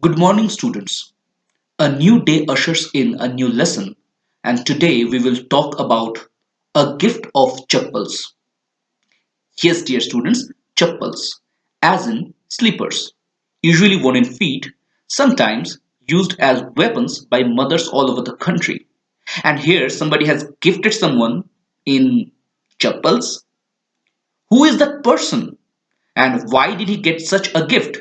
Good morning, students. A new day ushers in a new lesson, and today we will talk about a gift of chappals. Yes, dear students, chappals, as in slippers, usually worn in feet, sometimes used as weapons by mothers all over the country. And here somebody has gifted someone in chappals. Who is that person? And why did he get such a gift?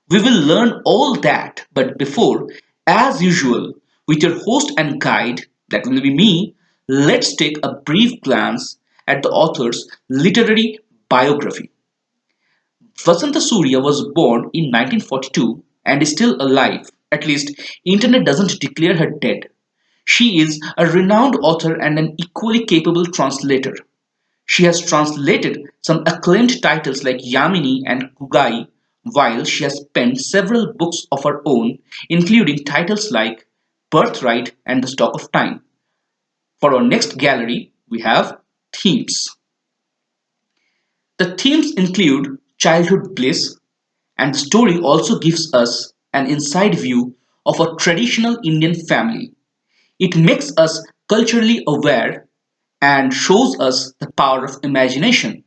We will learn all that, but before, as usual, with your host and guide, that will be me, let's take a brief glance at the author's literary biography. Vasanta Surya was born in 1942 and is still alive. At least, internet doesn't declare her dead. She is a renowned author and an equally capable translator. She has translated some acclaimed titles like Yamini and Kugai, while she has penned several books of her own, including titles like Birthright and The Stalk of Time. For our next gallery, we have themes. The themes include childhood bliss, and the story also gives us an inside view of a traditional Indian family. It makes us culturally aware and shows us the power of imagination.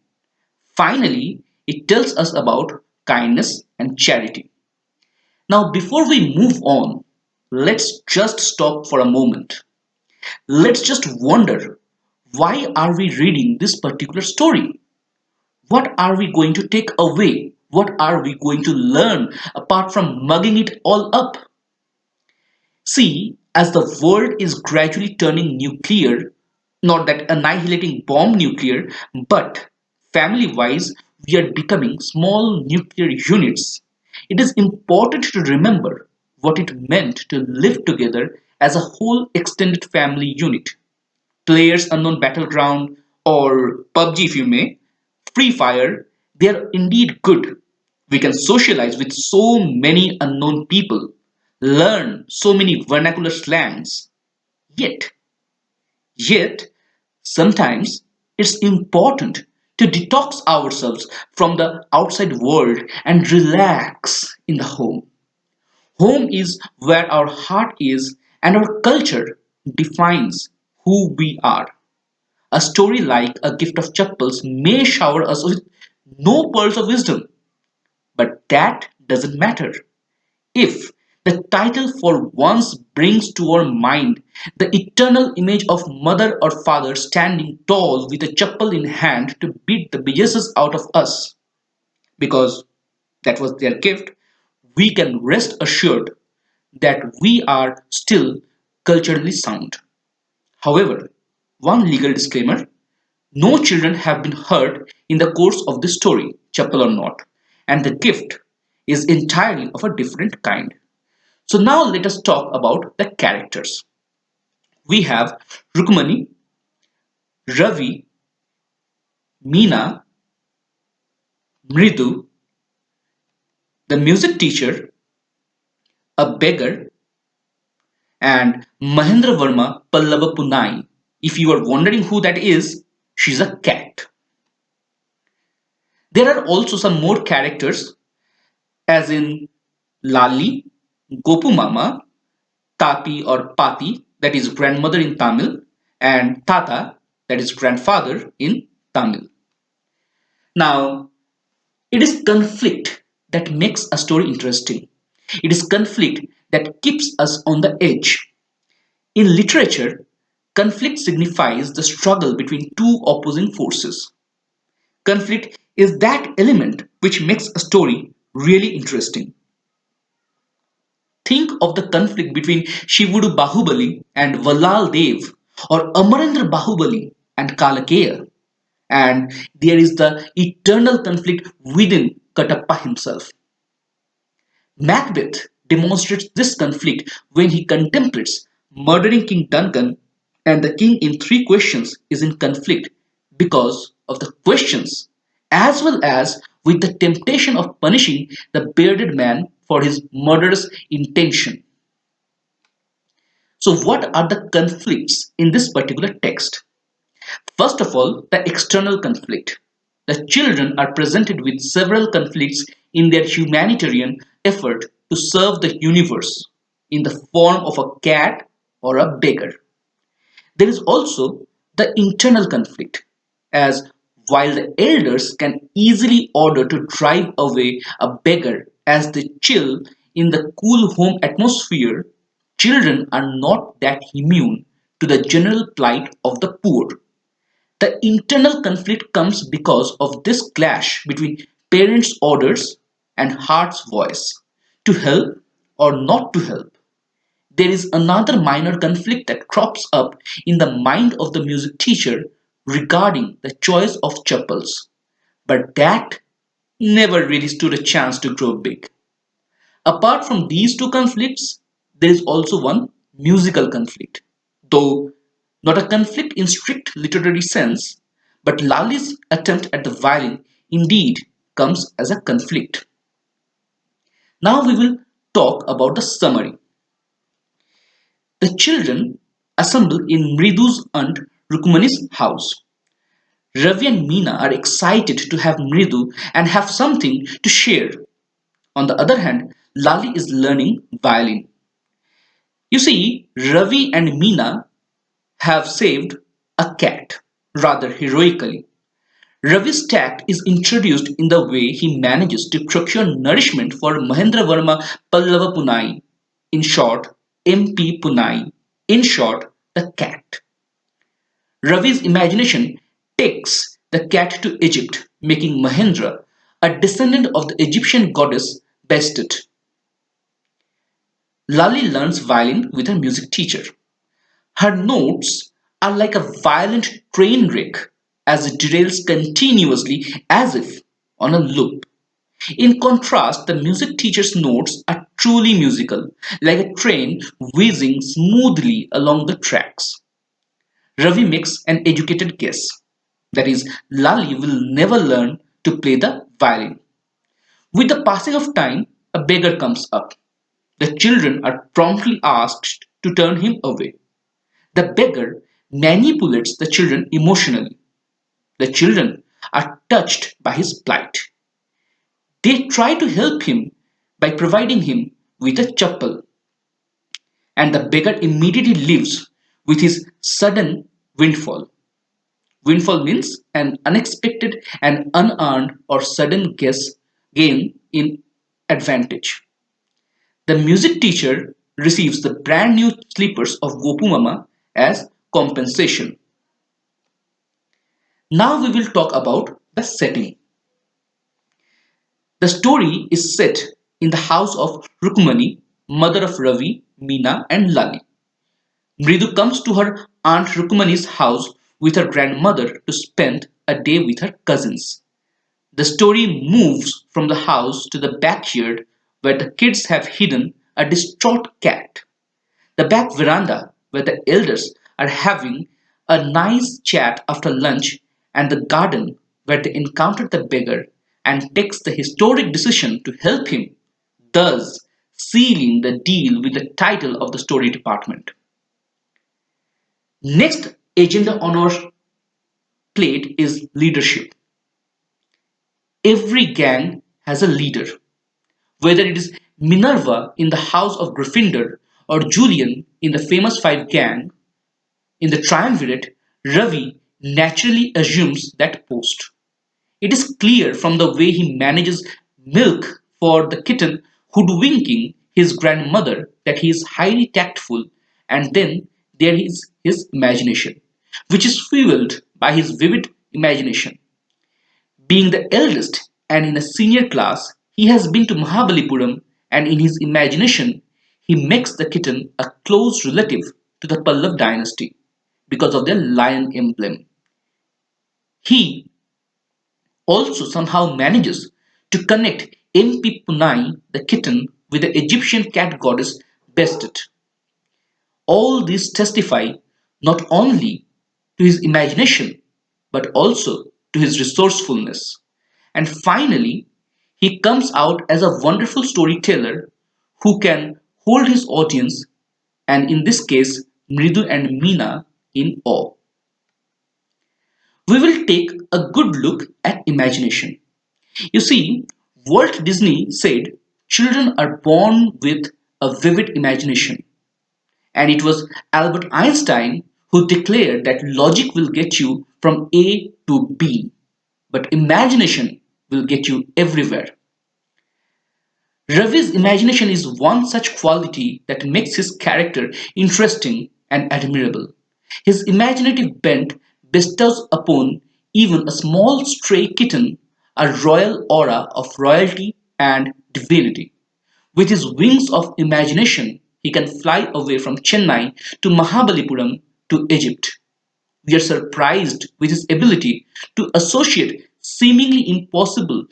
Finally, it tells us about kindness and charity. Now, before we move on, let's just stop for a moment. Let's just wonder, why are we reading this particular story? What are we going to take away? What are we going to learn apart from mugging it all up? See, as the world is gradually turning nuclear, not that annihilating bomb nuclear, but family wise, we are becoming small nuclear units. It is important to remember what it meant to live together as a whole extended family unit. Players Unknown Battleground or PUBG, if you may, Free Fire, they are indeed good. We can socialize with so many unknown people, learn so many vernacular slangs. Yet, yet, sometimes it's important to detox ourselves from the outside world and relax in the home. Home is where our heart is, and our culture defines who we are. A story like A Gift of Chappals may shower us with no pearls of wisdom, but that doesn't matter. If the title for once brings to our mind the eternal image of mother or father standing tall with a chappal in hand to beat the bejesus out of us, because that was their gift, we can rest assured that we are still culturally sound. However, one legal disclaimer: no children have been hurt in the course of this story, chappal or not, and the gift is entirely of a different kind. So now let us talk about the characters. We have Rukmani, Ravi, Meena, Mridu, the music teacher, a beggar, and Mahendra Verma Pallava Punai. If you are wondering who that is, she's a cat. There are also some more characters, as in Lali, Gopu Mama, Tapi or Pati, that is grandmother in Tamil, and Tata, that is grandfather in Tamil. Now, it is conflict that makes a story interesting. It is conflict that keeps us on the edge. In literature, conflict signifies the struggle between two opposing forces. Conflict is that element which makes a story really interesting. Think of the conflict between Shivudu Bahubali and Vallal Dev, or Amarendra Bahubali and Kalakeya. And there is the eternal conflict within Katappa himself. Macbeth demonstrates this conflict when he contemplates murdering King Duncan, and the king in three questions is in conflict because of the questions, as well as with the temptation of punishing the bearded man for his murderous intention. So, what are the conflicts in this particular text? First of all, the external conflict. The children are presented with several conflicts in their humanitarian effort to serve the universe in the form of a cat or a beggar. There is also the internal conflict, as while the elders can easily order to drive away a beggar as they chill in the cool home atmosphere, children are not that immune to the general plight of the poor. The internal conflict comes because of this clash between parents' orders and heart's voice to help or not to help. There is another minor conflict that crops up in the mind of the music teacher regarding the choice of chapels, but that never really stood a chance to grow big. Apart from these two conflicts, there is also one musical conflict, though not a conflict in strict literary sense, but Lali's attempt at the violin indeed comes as a conflict. Now we will talk about the summary. The children assemble in Mridu's aunt Rukmani's house. Ravi and Meena are excited to have Mridu and have something to share. On the other hand, Lali is learning violin. You see, Ravi and Meena have saved a cat, rather heroically. Ravi's tact is introduced in the way he manages to procure nourishment for Mahendra Varma Pallava Punai, in short, MP Punai, in short, the cat. Ravi's imagination takes the cat to Egypt, making Mahendra a descendant of the Egyptian goddess Bastet. Lali learns violin with her music teacher. Her notes are like a violent train wreck as it derails continuously as if on a loop. In contrast, the music teacher's notes are truly musical, like a train whizzing smoothly along the tracks. Ravi makes an educated guess. That is, Lali will never learn to play the violin. With the passing of time, a beggar comes up. The children are promptly asked to turn him away. The beggar manipulates the children emotionally. The children are touched by his plight. They try to help him by providing him with a chappal, and the beggar immediately leaves with his sudden windfall. Windfall means an unexpected and unearned or sudden gain in advantage. The music teacher receives the brand new slippers of Gopu Mama as compensation. Now we will talk about the setting. The story is set in the house of Rukmani, mother of Ravi, Meena, and Lali. Mridu comes to her aunt Rukmani's house with her grandmother to spend a day with her cousins. The story moves from the house to the backyard where the kids have hidden a distraught cat, the back veranda where the elders are having a nice chat after lunch, and the garden where they encounter the beggar and takes the historic decision to help him, thus sealing the deal with the title of the story department. Next agenda on our plate is leadership. Every gang has a leader, whether it is Minerva in the house of Gryffindor or Julian in the famous five gang. In the triumvirate, Ravi naturally assumes that post. It is clear from the way he manages milk for the kitten, hoodwinking his grandmother, that he is highly tactful, and then there is his imagination, which is fueled by his vivid imagination. Being the eldest and in a senior class, he has been to Mahabalipuram, and in his imagination, he makes the kitten a close relative to the Pallav dynasty because of their lion emblem. He also somehow manages to connect MP Punai, the kitten, with the Egyptian cat goddess Bestet. All these testify not only to his imagination but also to his resourcefulness. And finally, he comes out as a wonderful storyteller who can hold his audience, and in this case, Mridu and Meena, in awe. We will take a good look at imagination. You see, Walt Disney said, Children are born with a vivid imagination, and it was Albert Einstein who declared that logic will get you from A to B, but imagination will get you everywhere. Ravi's imagination is one such quality that makes his character interesting and admirable. His imaginative bent bestows upon even a small stray kitten a royal aura of royalty and divinity. With his wings of imagination, he can fly away from Chennai to Mahabalipuram to Egypt. We are surprised with his ability to associate seemingly impossible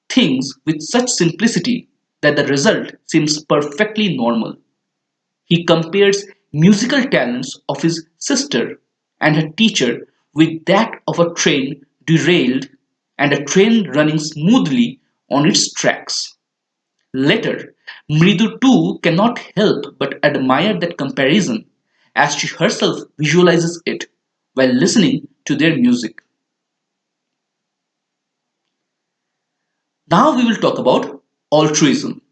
things with such simplicity that the result seems perfectly normal. He compares musical talents of his sister and her teacher with that of a train derailed and a train running smoothly on its tracks. Later, Mridu too cannot help but admire that comparison, as she herself visualizes it while listening to their music. Now we will talk about altruism.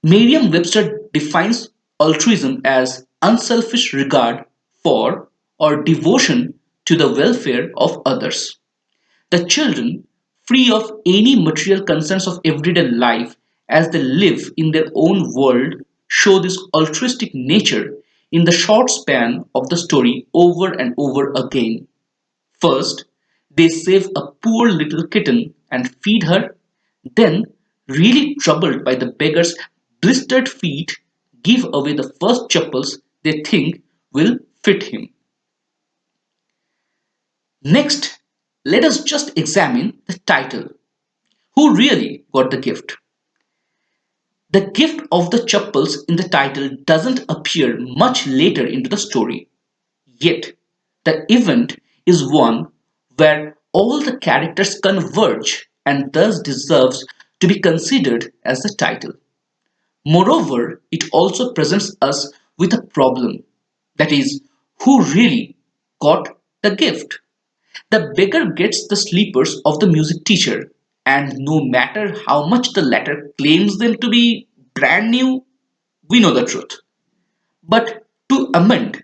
Merriam Webster defines altruism as unselfish regard for or devotion to the welfare of others. The children, free of any material concerns of everyday life as they live in their own world, show this altruistic nature in the short span of the story over and over again. First, they save a poor little kitten and feed her, then, really troubled by the beggar's blistered feet, give away the first chappals they think will fit him. Next, let us just examine the title. Who really got the gift? The gift of the chappals in the title doesn't appear much later into the story. Yet, the event is one where all the characters converge and thus deserves to be considered as the title. Moreover, it also presents us with a problem, that is, who really got the gift? The beggar gets the sleepers of the music teacher, and no matter how much the latter claims them to be brand new, we know the truth. But to amend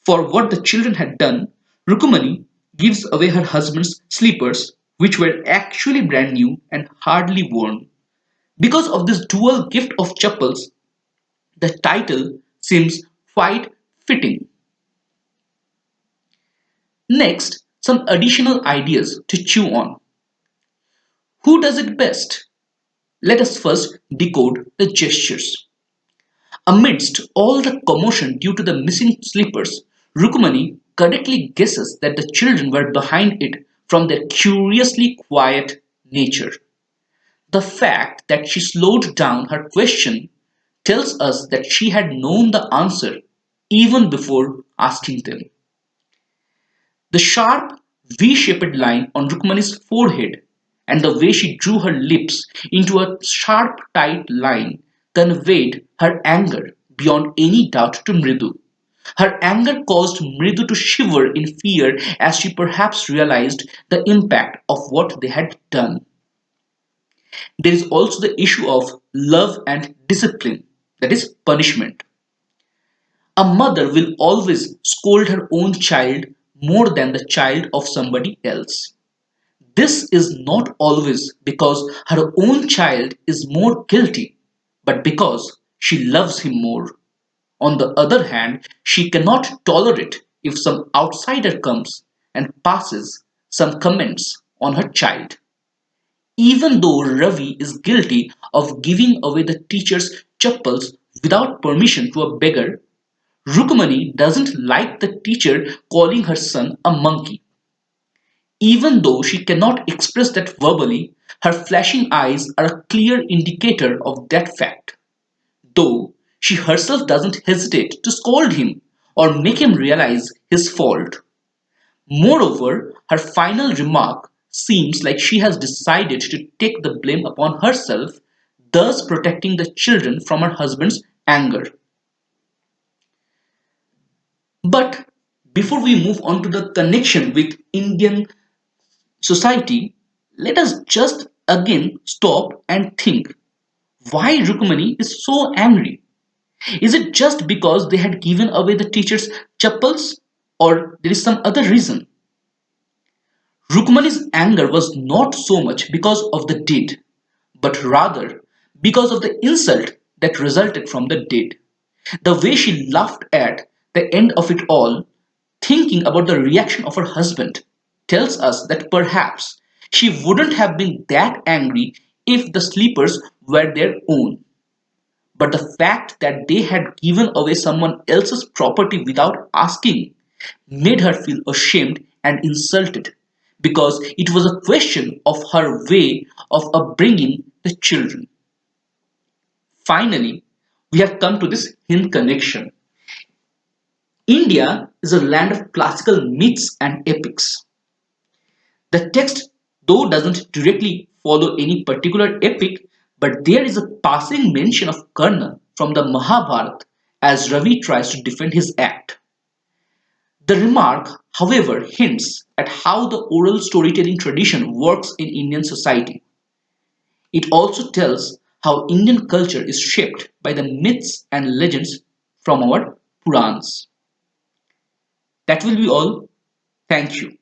for what the children had done, Rukumani gives away her husband's sleepers, which were actually brand new and hardly worn. Because of this dual gift of chappals, the title seems quite fitting. Next, some additional ideas to chew on. Who does it best? Let us first decode the gestures. Amidst all the commotion due to the missing sleepers, Rukumani correctly guesses that the children were behind it from their curiously quiet nature. The fact that she slowed down her question tells us that she had known the answer even before asking them. The sharp V-shaped line on Rukmani's forehead and the way she drew her lips into a sharp tight line conveyed her anger beyond any doubt to Mridu. Her anger caused Mridu to shiver in fear as she perhaps realized the impact of what they had done. There is also the issue of love and discipline, that is, punishment. A mother will always scold her own child more than the child of somebody else. This is not always because her own child is more guilty, but because she loves him more. On the other hand, she cannot tolerate if some outsider comes and passes some comments on her child. Even though Ravi is guilty of giving away the teacher's chappals without permission to a beggar, Rukmani doesn't like the teacher calling her son a monkey. Even though she cannot express that verbally, her flashing eyes are a clear indicator of that fact. Though she herself doesn't hesitate to scold him or make him realize his fault. Moreover, her final remark seems like she has decided to take the blame upon herself, thus protecting the children from her husband's anger. But before we move on to the connection with Indian society, let us just again stop and think. Why Rukmani is so angry? Is it just because they had given away the teacher's chappals, or there is some other reason? Rukmani's anger was not so much because of the deed, but rather because of the insult that resulted from the deed. The way she laughed at the end of it all, thinking about the reaction of her husband, tells us that perhaps she wouldn't have been that angry if the sleepers were their own. But the fact that they had given away someone else's property without asking made her feel ashamed and insulted because it was a question of her way of upbringing the children. Finally, we have come to this Hind connection. India is a land of classical myths and epics. The text, though, doesn't directly follow any particular epic, but there is a passing mention of Karna from the Mahabharata as Ravi tries to defend his act. The remark, however, hints at how the oral storytelling tradition works in Indian society. It also tells how Indian culture is shaped by the myths and legends from our Purans. That will be all. Thank you.